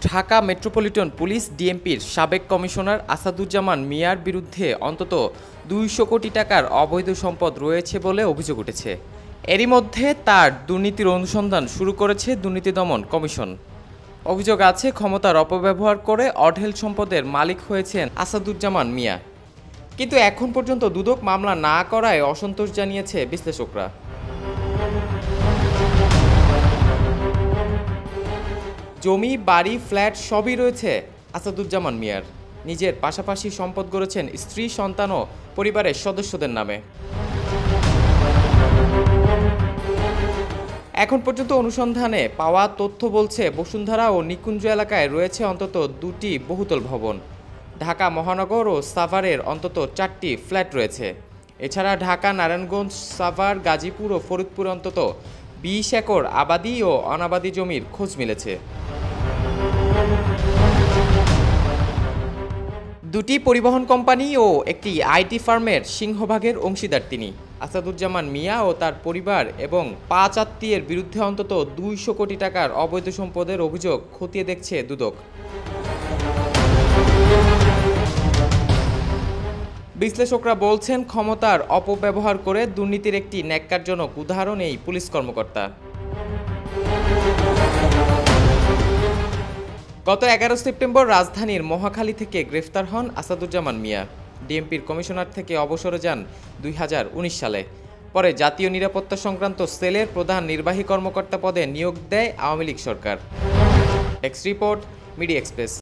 Dhaka metropolitan police ডিএমপির সাবেক commissioner Asaduzzaman মিয়ার বিরুদ্ধে অন্তত ২০০ কোটি টাকার অবৈধ সম্পদ রয়েছে বলে অভিযোগ উঠেছে। এরই মধ্যে তার দুর্নীতির অনুসন্ধান শুরু করেছে দুর্নীতি দমন কমিশন। অভিযোগ আছে, ক্ষমতার অপব্যবহার করে অঢেল সম্পদের মালিক হয়েছেন আসাদুজ্জামান মিয়া। কিন্তু এখন পর্যন্ত দুদক মামলা না করায় অসন্তোষ জানিয়েছে বিশ্লেষকরা। জমি, বাড়ি, ফ্ল্যাট সবই রয়েছে আসাদুজ্জামান মিয়ার। নিজের পাশাপাশি সম্পদ গড়েছেন স্ত্রী, সন্তান ও পরিবারের সদস্যদের নামে। এখন পর্যন্ত অনুসন্ধানে পাওয়া তথ্য বলছে, বসুন্ধরা ও নিকুঞ্জ এলাকায় রয়েছে অন্তত ২টি বহুতল ভবন। ঢাকা মহানগর ও সাভারের অন্তত ৪টি ফ্ল্যাট রয়েছে। এছাড়া ঢাকা, নারায়ণগঞ্জ, সাভার, গাজীপুর ও ফরিদপুরে অন্তত ২০ একর আবাদি ও অনাবাদি জমির খোঁজ মিলেছে। দুটি পরিবহন কোম্পানি ও একটি আইটি ফার্মের সিংহভাগের অংশীদার তিনি। আসাদুজ্জামান মিয়া ও তার পরিবার এবং ৫ আত্মীয়ের বিরুদ্ধে অন্তত ২০০ কোটি টাকার অবৈধ সম্পদের অভিযোগ খতিয়ে দেখছে দুদক। বিশ্লেষকরা বলছেন, ক্ষমতার অপব্যবহার করে দুর্নীতির একটি ন্যাক্কারজনক উদাহরণ এই পুলিশ কর্মকর্তা। গত ১১ সেপ্টেম্বর রাজধানীর মহাখালী থেকে গ্রেফতার হন আসাদুজ্জামান মিয়া। ডিএমপির কমিশনার থেকে অবসরে যান ২০১৯ সালে। পরে জাতীয় নিরাপত্তা সংক্রান্ত সেলের প্রধান নির্বাহী কর্মকর্তা পদে নিয়োগ দেয় আওয়ামী লীগ সরকার। Desk report, media express.